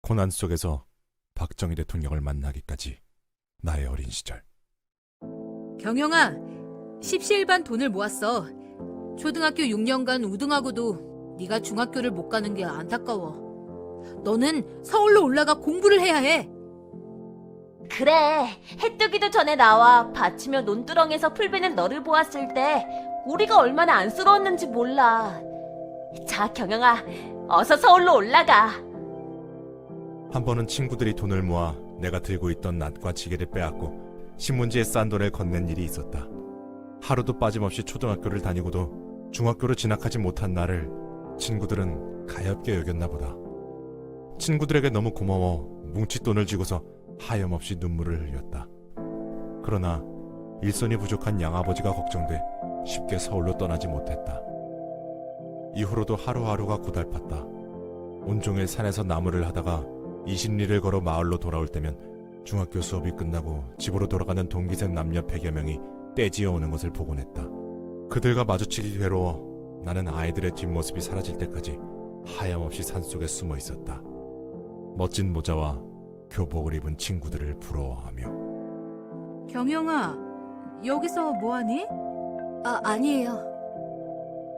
고난 속에서 박정희 대통령을 만나기까지 나의 어린 시절. 경영아, 십시일반 돈을 모았어. 초등학교 6년간 우등하고도 네가 중학교를 못 가는 게 안타까워. 너는 서울로 올라가 공부를 해야 해. 그래, 해 뜨기도 전에 나와 밭이며 논두렁에서 풀베는 너를 보았을 때 우리가 얼마나 안쓰러웠는지 몰라. 자, 경영아, 어서 서울로 올라가. 한 번은 친구들이 돈을 모아 내가 들고 있던 낫과 지게를 빼앗고 신문지에 싼 돈을 건넨 일이 있었다. 하루도 빠짐없이 초등학교를 다니고도 중학교를 진학하지 못한 나를 친구들은 가엾게 여겼나 보다. 친구들에게 너무 고마워 뭉칫돈을 쥐고서 하염없이 눈물을 흘렸다. 그러나 일손이 부족한 양아버지가 걱정돼 쉽게 서울로 떠나지 못했다. 이후로도 하루하루가 고달팠다. 온종일 산에서 나무를 하다가 20리를 걸어 마을로 돌아올 때면 중학교 수업이 끝나고 집으로 돌아가는 동기생 남녀 100여 명이 떼지어 오는 것을 보곤 했다. 그들과 마주치기 괴로워 나는 아이들의 뒷모습이 사라질 때까지 하염없이 산속에 숨어 있었다. 멋진 모자와 교복을 입은 친구들을 부러워하며. 경영아, 여기서 뭐하니? 아니에요.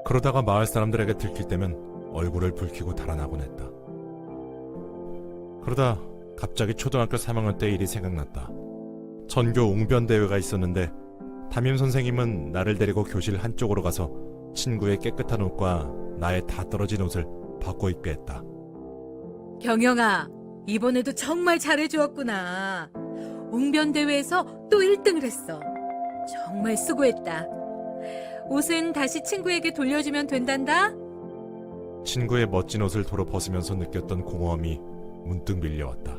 그러다가 마을 사람들에게 들킬 때면 얼굴을 붉히고 달아나곤 했다. 그러다 갑자기 초등학교 3학년 때 일이 생각났다. 전교 웅변대회가 있었는데 담임 선생님은 나를 데리고 교실 한쪽으로 가서 친구의 깨끗한 옷과 나의 다 떨어진 옷을 바꿔 입게 했다. 경영아, 이번에도 정말 잘해주었구나. 웅변대회에서 또 1등을 했어. 정말 수고했다. 옷은 다시 친구에게 돌려주면 된단다. 친구의 멋진 옷을 도로 벗으면서 느꼈던 공허함이 문득 밀려왔다.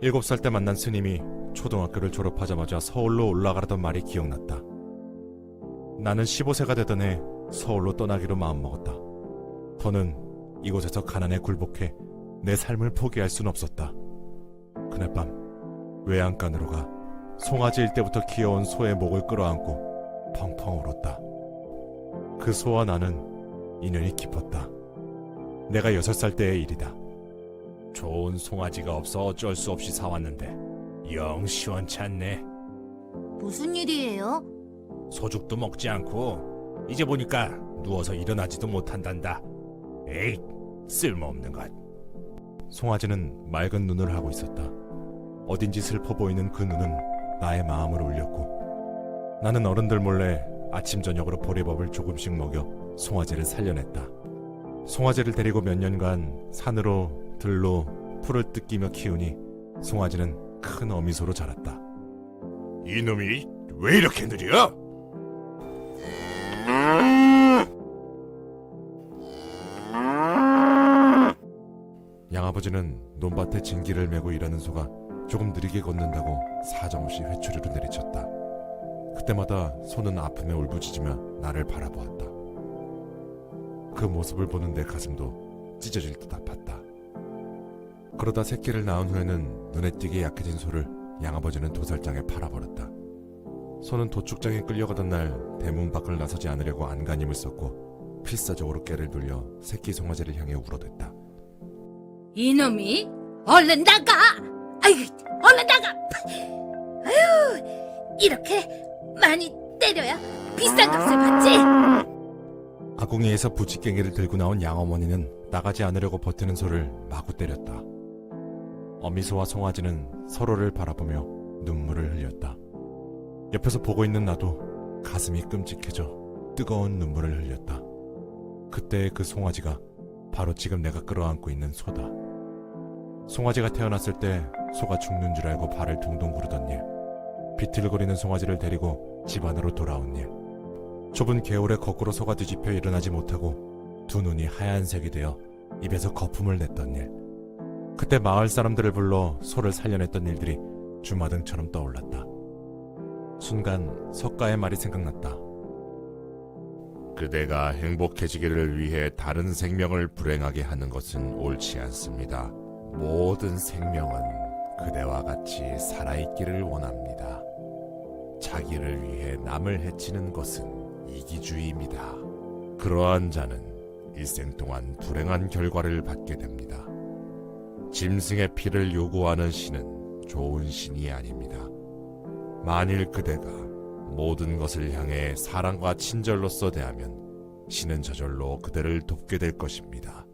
7살 때 만난 스님이 초등학교를 졸업하자마자 서울로 올라가라던 말이 기억났다. 나는 15세가 되던 해 서울로 떠나기로 마음먹었다. 더는 이곳에서 가난에 굴복해 내 삶을 포기할 순 없었다. 그날 밤 외양간으로 가 송아지 일때부터 귀여운 소의 목을 끌어안고 펑펑 울었다. 그 소와 나는 인연이 깊었다. 내가 6살 때의 일이다. 좋은 송아지가 없어 어쩔 수 없이 사왔는데 영 시원치 않네. 무슨 일이에요? 소죽도 먹지 않고 이제 보니까 누워서 일어나지도 못한단다. 에이, 쓸모없는 것. 송아지는 맑은 눈을 하고 있었다. 어딘지 슬퍼 보이는 그 눈은 나의 마음을 울렸고 나는 어른들 몰래 아침 저녁으로 보리밥을 조금씩 먹여 송아지를 살려냈다. 송아지를 데리고 몇 년간 산으로 들로 풀을 뜯기며 키우니 송아지는 큰 어미소로 자랐다. 이놈이 왜 이렇게 느려? 양아버지는 논밭에 진기를 메고 일하는 소가 조금 느리게 걷는다고 사정없이 회초리로 내리쳤다. 그때마다 소는 아픔에 울부짖으며 나를 바라보았다. 그 모습을 보는 내 가슴도 찢어질 듯 아팠다. 그러다 새끼를 낳은 후에는 눈에 띄게 약해진 소를 양아버지는 도살장에 팔아버렸다. 소는 도축장에 끌려가던 날 대문 밖을 나서지 않으려고 안간힘을 썼고 필사적으로 깨를 돌려 새끼 송아지를 향해 울어댔다. 이놈이 얼른 나가! 아이고, 얼른 나가! 아유, 이렇게 많이 때려야 비싼 값을 받지? 아궁이에서 부직갱이를 들고 나온 양어머니는 나가지 않으려고 버티는 소를 마구 때렸다. 어미소와 송아지는 서로를 바라보며 눈물을 흘렸다. 옆에서 보고 있는 나도 가슴이 끔찍해져 뜨거운 눈물을 흘렸다. 그때의 그 송아지가 바로 지금 내가 끌어안고 있는 소다. 송아지가 태어났을 때 소가 죽는 줄 알고 발을 둥둥 구르던 일, 비틀거리는 송아지를 데리고 집 안으로 돌아온 일, 좁은 개울에 거꾸로 소가 뒤집혀 일어나지 못하고 두 눈이 하얀색이 되어 입에서 거품을 냈던 일, 그때 마을 사람들을 불러 소를 살려냈던 일들이 주마등처럼 떠올랐다. 순간 석가의 말이 생각났다. 그대가 행복해지기를 위해 다른 생명을 불행하게 하는 것은 옳지 않습니다. 모든 생명은 그대와 같이 살아있기를 원합니다. 자기를 위해 남을 해치는 것은 이기주의입니다. 그러한 자는 일생 동안 불행한 결과를 받게 됩니다. 짐승의 피를 요구하는 신은 좋은 신이 아닙니다. 만일 그대가 모든 것을 향해 사랑과 친절로서 대하면 신은 저절로 그대를 돕게 될 것입니다.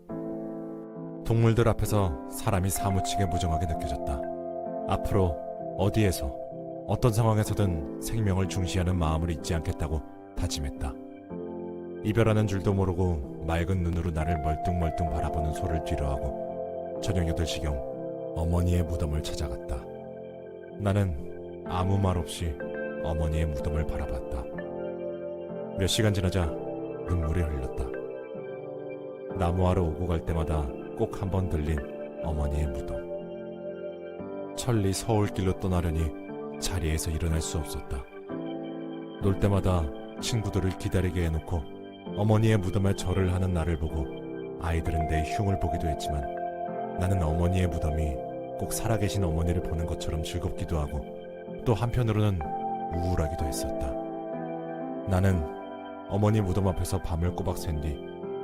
동물들 앞에서 사람이 사무치게 무정하게 느껴졌다. 앞으로 어디에서 어떤 상황에서든 생명을 중시하는 마음을 잊지 않겠다고 다짐했다. 이별하는 줄도 모르고 맑은 눈으로 나를 멀뚱멀뚱 바라보는 소를 뒤로하고 저녁 8시경 어머니의 무덤을 찾아갔다. 나는 아무 말 없이 어머니의 무덤을 바라봤다. 몇 시간 지나자 눈물이 흘렀다. 나무하러 오고 갈 때마다 꼭 한 번 들린 어머니의 무덤. 천리 서울길로 떠나려니 자리에서 일어날 수 없었다. 놀 때마다 친구들을 기다리게 해놓고 어머니의 무덤에 절을 하는 나를 보고 아이들은 내 흉을 보기도 했지만 나는 어머니의 무덤이 꼭 살아계신 어머니를 보는 것처럼 즐겁기도 하고 또 한편으로는 우울하기도 했었다. 나는 어머니 무덤 앞에서 밤을 꼬박 샌 뒤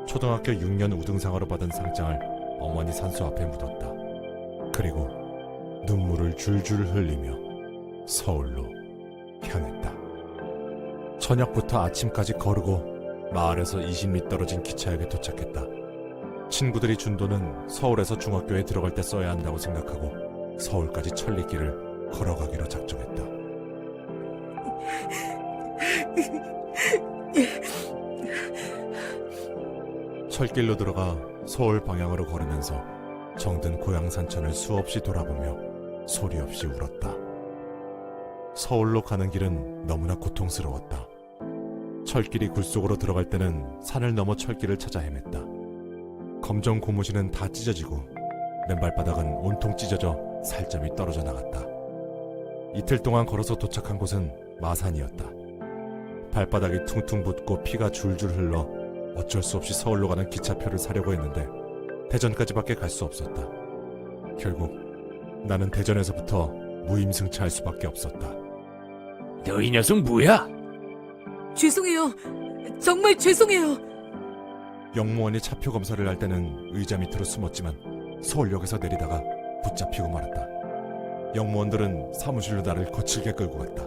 초등학교 6년 우등상으로 받은 상장을 어머니 산소 앞에 묻었다. 그리고 눈물을 줄줄 흘리며 서울로 향했다. 저녁부터 아침까지 거르고 마을에서 20리 떨어진 기차역에 도착했다. 친구들이 준 돈은 서울에서 중학교에 들어갈 때 써야 한다고 생각하고 서울까지 천리길을 걸어가기로 작정했다. 철길로 들어가 서울 방향으로 걸으면서 정든 고향 산천을 수없이 돌아보며 소리 없이 울었다. 서울로 가는 길은 너무나 고통스러웠다. 철길이 굴속으로 들어갈 때는 산을 넘어 철길을 찾아 헤맸다. 검정 고무신은 다 찢어지고 맨발바닥은 온통 찢어져 살점이 떨어져 나갔다. 이틀 동안 걸어서 도착한 곳은 마산이었다. 발바닥이 퉁퉁 붓고 피가 줄줄 흘러 어쩔 수 없이 서울로 가는 기차표를 사려고 했는데 대전까지밖에 갈 수 없었다. 결국 나는 대전에서부터 무임승차할 수밖에 없었다. 너 이 녀석 뭐야? 죄송해요. 정말 죄송해요. 영무원이 차표 검사를 할 때는 의자 밑으로 숨었지만 서울역에서 내리다가 붙잡히고 말았다. 영무원들은 사무실로 나를 거칠게 끌고 갔다.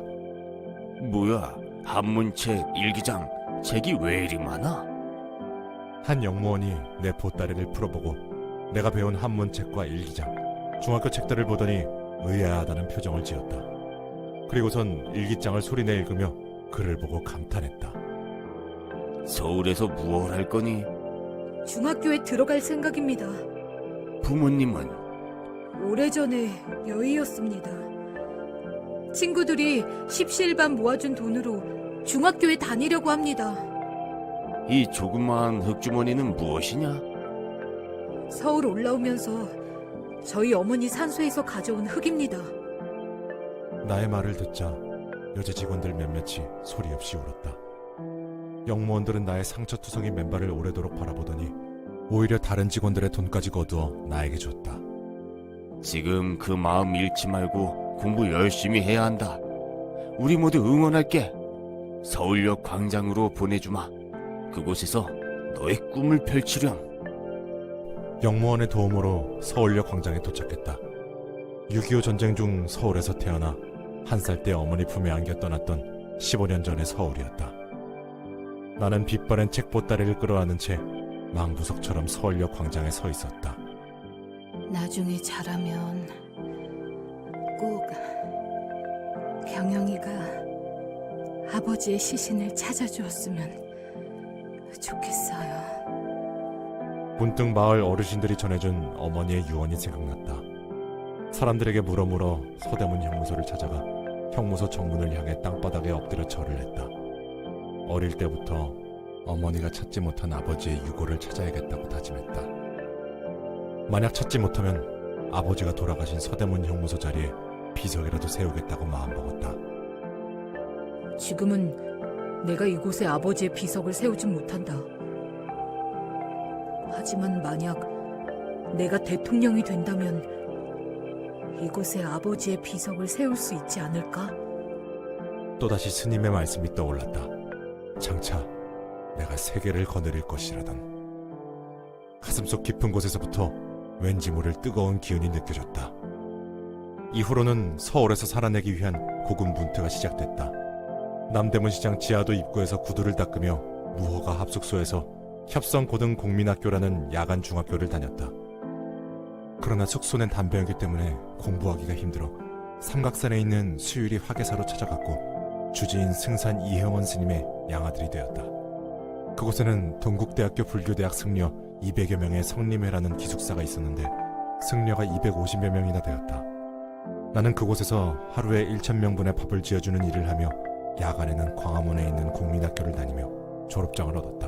뭐야? 한문책, 일기장, 책이 왜 이리 많아? 한 영무원이 내 보따리를 풀어보고 내가 배운 한문책과 일기장, 중학교 책들을 보더니 의아하다는 표정을 지었다. 그리고선 일기장을 소리내 읽으며 글을 보고 감탄했다. 서울에서 무얼 할 거니? 중학교에 들어갈 생각입니다. 부모님은? 오래전에 여의였습니다. 친구들이 십시일반 모아준 돈으로 중학교에 다니려고 합니다. 이 조그마한 흙주머니는 무엇이냐? 서울 올라오면서 저희 어머니 산소에서 가져온 흙입니다. 나의 말을 듣자 여자 직원들 몇몇이 소리 없이 울었다. 영무원들은 나의 상처투성이 맨발을 오래도록 바라보더니 오히려 다른 직원들의 돈까지 거두어 나에게 줬다. 지금 그 마음 잃지 말고 공부 열심히 해야 한다. 우리 모두 응원할게. 서울역 광장으로 보내주마. 그곳에서 너의 꿈을 펼치렴. 영무원의 도움으로 서울역 광장에 도착했다. 6.25 전쟁 중 서울에서 태어나 한 살 때 어머니 품에 안겨 떠났던 15년 전의 서울이었다. 나는 빛바랜 책 보따리를 끌어안은 채 망부석처럼 서울역 광장에 서 있었다. 나중에 자라면 꼭 경영이가 아버지의 시신을 찾아주었으면 좋겠어요. 문득 마을 어르신들이 전해준 어머니의 유언이 생각났다. 사람들에게 물어 서대문 형무소를 찾아가 형무소 정문을 향해 땅바닥에 엎드려 절을 했다. 어릴 때부터 어머니가 찾지 못한 아버지의 유골을 찾아야겠다고 다짐했다. 만약 찾지 못하면 아버지가 돌아가신 서대문 형무소 자리에 비석이라도 세우겠다고 마음먹었다. 지금은 내가 이곳에 아버지의 비석을 세우진 못한다. 하지만 만약 내가 대통령이 된다면 이곳에 아버지의 비석을 세울 수 있지 않을까? 또다시 스님의 말씀이 떠올랐다. 장차 내가 세계를 거느릴 것이라던. 가슴속 깊은 곳에서부터 왠지 모를 뜨거운 기운이 느껴졌다. 이후로는 서울에서 살아내기 위한 고군분투가 시작됐다. 남대문 시장 지하도 입구에서 구두를 닦으며 무허가 합숙소에서 협성고등국민학교라는 야간 중학교를 다녔다. 그러나 숙소 낸 담배 연기 때문에 공부하기가 힘들어 삼각산에 있는 수유리 화계사로 찾아갔고 주지인 승산 이형원 스님의 양아들이 되었다. 그곳에는 동국대학교 불교대학 승려 200여 명의 성림회라는 기숙사가 있었는데 승려가 250여 명이나 되었다. 나는 그곳에서 하루에 1,000명분의 밥을 지어주는 일을 하며 야간에는 광화문에 있는 국민학교를 다니며 졸업장을 얻었다.